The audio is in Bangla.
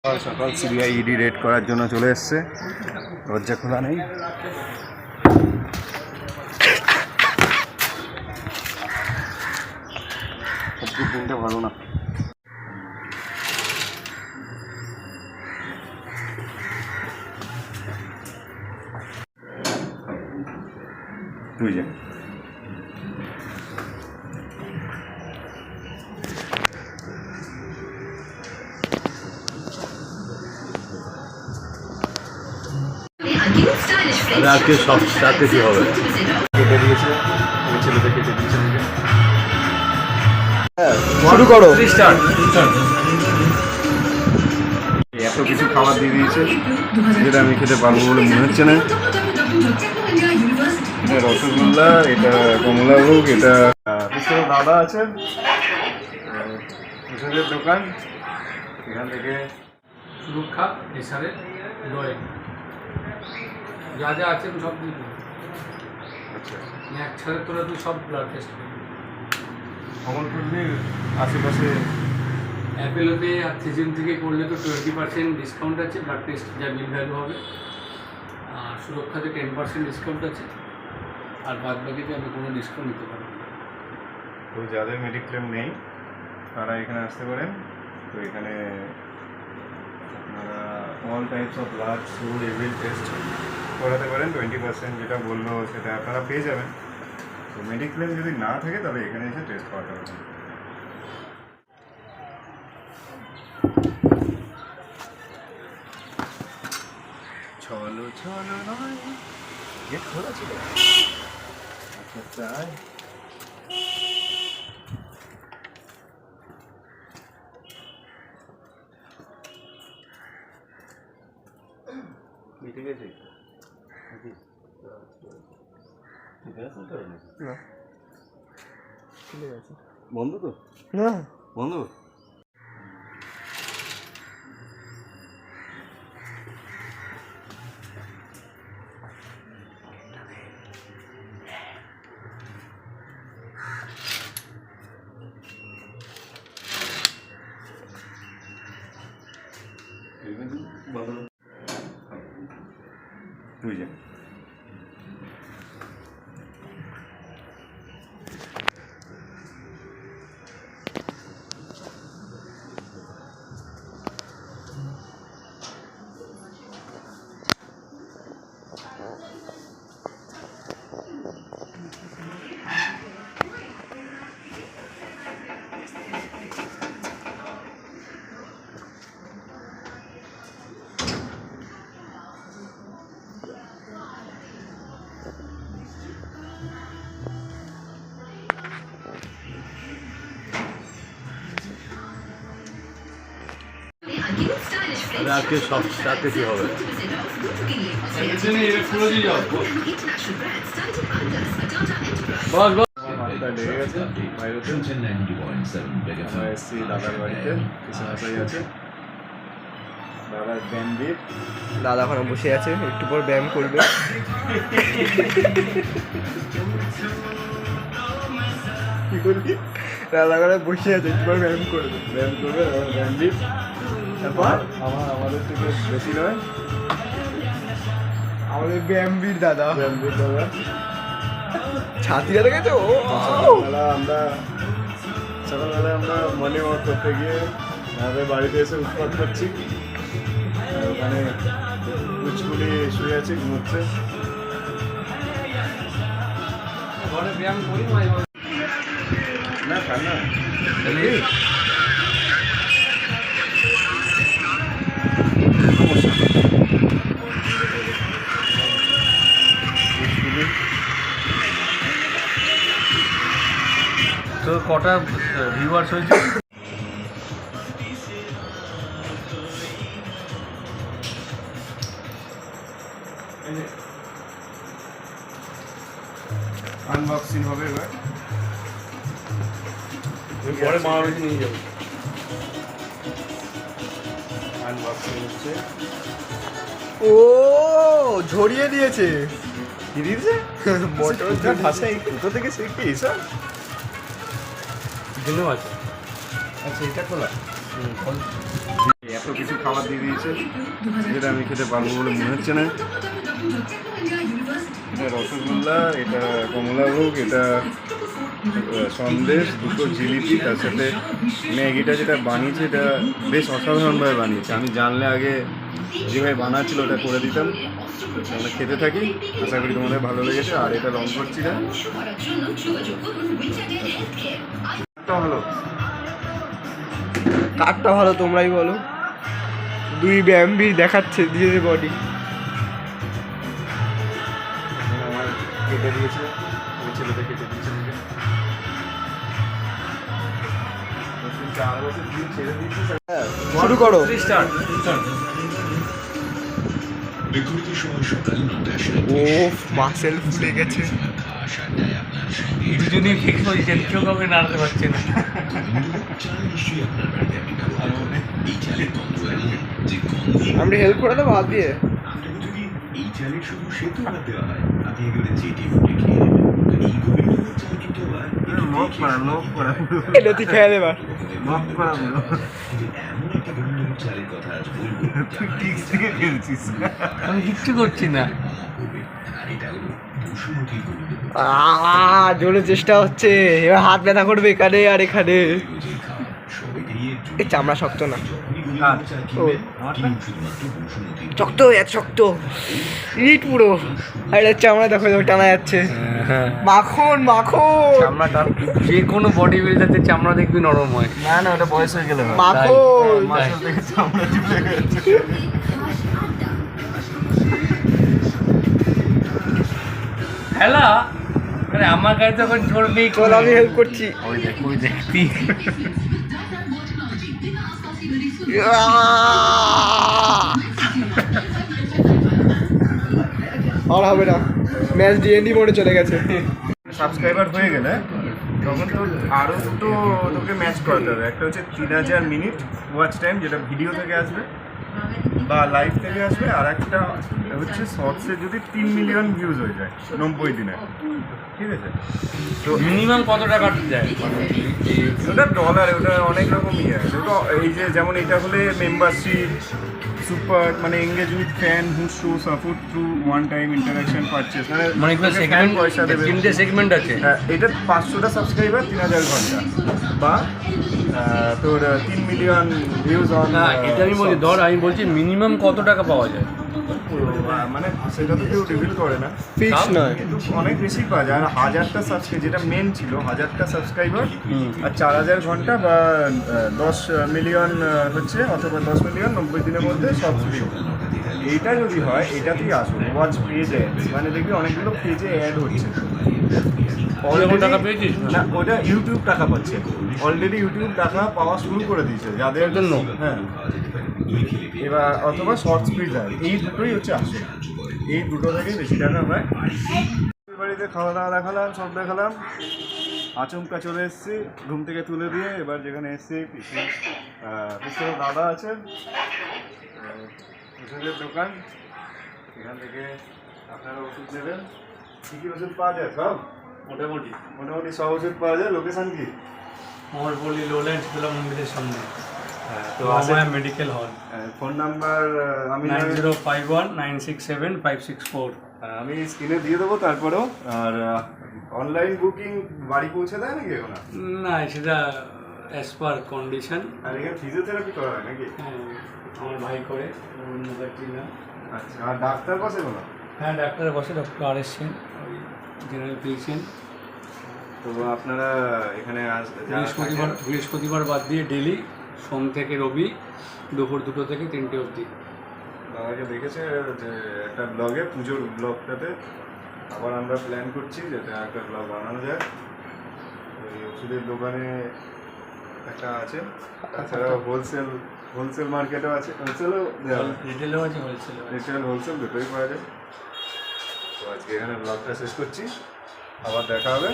সকাল সকাল সিবিআই ইডি রেড করার জন্য চলে এসছে। দরজা খোলা নেই। আজকের দিনটা ভালো না। তুই যা। আজকে সব রাতে কি হবে? কেটে দিয়েছে, ওই ছেলেটা কেটে দিয়েছে। শুরু করো। এত কিছু খাবার দিয়ে দিয়েছে যেটা আমি খেতে পারবো বলে মনে হচ্ছে না। এটা রসগোল্লা, এটা কমলা ভোগ, এটা দাদা আছে ওষুধের দোকান, এখান থেকে সুরক্ষা এসারের ডয়ে যা যা আছে সব দিয়ে দেবো। আচ্ছা এক ছাড়ের তোরা তুই সব ব্লাড টেস্ট করবি। অমরপুরের আশেপাশে অ্যাপেলোতে আর থিজিন থেকে করলে তো 20% ডিসকাউন্ট আছে, ব্লাড টেস্ট যা বিল ভ্যালু হবে। আর সুরক্ষাতে 10% ডিসকাউন্ট আছে, আর বাদ বাকিতে আমি কোনো ডিসকাউন্ট নিতে পারবো না। তো যাদের মেডিক্লেম নেই তারা এখানে আসতে পারেন। তো এখানে আপনারা all types of blood, sugar, every test করাতে পারেন। 20% যেটা বললো সেটা আপনারা পেয়ে যাবেন। তো মেডিক্লেম যদি না থাকে তাহলে এখানে এসে টেস্ট করাতে পারবেন। চলো চলো নয়, গেট খোলা ছিল। আচ্ছা তাই মিটে গেছে নাকি? ঠিক আছে তো না ঠিক আছে বন্ধ তো? না বন্ধ। তুই যা। আজকে সব রাতে কি হবে? লেগে গেছে বাইরেতে। আমরা এসছি দাদার বাড়িতে, কৃষ্ণাশাই আছে। দাদার ব্যান্ডেড দাদা ওখানে বসে আছে, একটু পর ব্যায়াম করবে। কি করবি? দাদা ওখানে বসে আছে, একটু পর ব্যায়াম করবে। ব্যায়াম করবে। ব্যান্ডেড তারপর আমাদের থেকে বেশি নয়, আমাদের ব্যায়ামবীর দাদা, ব্যান্ডেড দাদা। ছাতিরা দেখেছো? সকালবেলা আমরা মর্নিং ওয়াক করতে গিয়ে আমাদের বাড়িতে এসে উৎপাত করছি। আর ওখানে কুচকুলি শুয়ে আছে, ঘুমোচ্ছে। ঘরে ব্যায়াম করি মাঝে মাঝে। না ঠান্ডা তো কটা ভিউয়ার্স হয়েছে? আনবক্সিং হবে এবার। পরে মামাবাড়িতে নিয়ে যাবো। আনবক্সিং হচ্ছে। ও ঝরিয়ে দিয়েছে। কি দিয়েছে? মোটর ভাষায় কোথা থেকে শিখি এসব? ধন্যবাদ। আচ্ছা এটা খোলা। এত কিছু খাবার দিয়ে দিয়েছে যেটা আমি খেতে পারবো বলে মনে হচ্ছে না। এটা রসগোল্লা, এটা কমলাভোগ, এটা সন্দেশ, দুটো জিলিপি, তার সাথে ম্যাগিটা যেটা বানিয়েছে এটা বেশ অসাধারণভাবে বানিয়েছে। আমি জানলে আগে যেভাবে বানাচ্ছিল ওটা করে দিতাম। আমরা খেতে থাকি, আশা করি তোমাদের ভালো লেগেছে। আর এটা রং করছি না, ভালো কারটা ভালো তোমরাই বলো। দুই ব্যায়ামবি দেখাচ্ছে নিজেদের বডি। আমার কেটে দিয়েছে, ওই ছেলেটা কেটে দিয়েছে আমাকে। 4 বছর দিন ছেড়ে দিয়েছে। শুরু করো। ও মাসেল ফুলে গেছে। দুজনেই ফিক্স হয়েছেন, কেউ কাউকে নাড়াতে পারছে না। আমরা হেল্প করে দেবো হাত দিয়ে। এই চালের শুধু সেতু বাদ দেওয়া হয়, আপনি এগুলো চেটে ফুটে খেয়ে নেবেন। এই গোবিন্দভোগ চাল কিন্তু আবার এটা তুই খেয়ে দেবার। কিন্তু এমন একটা গোবিন্দভোগ চালের কথা আজ বলবো আমি কিচ্ছু করছি না। আর এটা হলো বসুমতীর গোবিন্দভোগ। জোরে চেষ্টা হচ্ছে, এবার হাত ব্যথা করবে এখানে আর এখানে। সবাই দিয়ে এই চামড়া শক্ত না, যখনই গোবিন্দভোগ চাল কিনবেন, কিনুন শুধুমাত্র বসুমতীর। শক্ত এত শক্ত ইট পুরো। আর এটা চামড়া দেখো টানা যাচ্ছে, মাখন মাখন চামড়াটা যে কোনো বডি বিল্ডারতে চামড়া দেখবি নরম হয়। না না, ওটা বয়স হয়ে গেলে মাখন। হ্যালা আরে আমার গায়ে তখন চড়বি। চল আমি হেল্প করছি। ওই দেখ, ওই দেখবি। আর হবে না, ম্যাচ ডিএনডি মোডে চলে গেছে। সাবস্ক্রাইবার হয়ে গেলে তখন তো আরও দুটো তোকে ম্যাচ করাতে হবে। একটা হচ্ছে 3000 মিনিট ওয়াচ টাইম, যেটা ভিডিও থেকে আসবে বা লাইভ থেকে আসবে। আর একটা হচ্ছে শর্টসে যদি 3 মিলিয়ন ভিউজ হয়ে যায় 90 দিনে, ঠিক আছে? তো মিনিমাম কত টাকা দেয়? ওটা ডলারে, ওটা অনেক রকম ইয়ে আছে। ওটা এই যে যেমন এটা হলে মেম্বারশিপ, সুপার, মানে engage with fan who show support through one time interaction purchase, মানে এগুলো সেগমেন্ট, পয়সা দেবে। 3টে সেগমেন্ট আছে। এটা 500টা সাবস্ক্রাইবার 3000 ঘন্টা, বা তোর 3 মিলিয়ন ভিউজ অন। না এটা আমি বলছি, ধর আমি বলছি মিনিমাম কত টাকা পাওয়া যায়। মানে সেটা তো কেউ রিভিল করে না, ফিক্স নয়, কিন্তু অনেক বেশি পাওয়া যায়। আর 1000টা সাবস্ক্রাইব, যেটা মেন ছিল 1000টা সাবস্ক্রাইবার আর 4000 ঘন্টা বা 10 মিলিয়ন হচ্ছে, অথবা 10 মিলিয়ন 90 দিনের মধ্যে সব ভিউ। এইটা যদি হয়, এটাতেই আসুন ওয়াচ পেজে, মানে দেখবি অনেকগুলো পেজে অ্যাড হচ্ছে। টাকা পেয়েছিস? না, ওটা ইউটিউব টাকা পাচ্ছে অলরেডি। ইউটিউব টাকা পাওয়া শুরু করে দিয়েছে যাদের জন্য। হ্যাঁ, এবার অথবা শর্টস প্রিজার, এই দুটোই হচ্ছে আসে। এই দুটো থেকেই বেশি টাকা হয়। বাড়িতে খাওয়া দাওয়া দেখালাম, সব দেখালাম, আচমকা চলে এসেছি ঘুম থেকে তুলে দিয়ে। এবার যেখানে এসেছি পিছনে দাদা আছে, ওষুধের দোকান, এখান থেকে আপনারা ওষুধ নেবেন। কী কী ওষুধ পাওয়া যায়? সব মোটামুটি মোটামুটি সব ওষুধ পাওয়া যায়। লোকেশান কি? আমার বলি লোল্যান্ড শীতলা মন্দিরের সামনে, তো রমায়া মেডিকেল হল। ফোন নাম্বার আমি 9051967564। আমি স্ক্রিনে দিয়ে দেবো তারপরেও। আর অনলাইন বুকিং বাড়ি পৌঁছে দেয় নাকি এখন? না সেটা অ্যাজ পার কন্ডিশন। আর এখানে ফিজিওথেরাপি করা হয় নাকি? আমার ভাই করে না। আচ্ছা, আর ডাক্তার বসে কোনো? হ্যাঁ ডাক্তার বসে, ডক্টর আর.এস. সেন, ওই জেনারেল ফিজিশিয়ান। তো আপনারা এখানে বৃহস্পতিবার বাদ দিয়ে ডেলি, সোম থেকে রবি দুপুর 2টো থেকে 3টে অবধি। দাদাকে দেখেছে যে একটা ব্লগে, পুজোর ব্লগটাতে আবার আমরা প্ল্যান করছি যাতে একটা ব্লগ বানানো যায়। ওই ওষুধের দোকানে একটা আছে, তাছাড়া হোলসেল মার্কেটও আছে। হোলসেলও রিটেলও আছে, হোলসেলও আছে। রিটেল হোলসেল দুটোই পাওয়া যায়। তো আজকে এখানে ব্লগটা শেষ করছি, আবার দেখা হবে।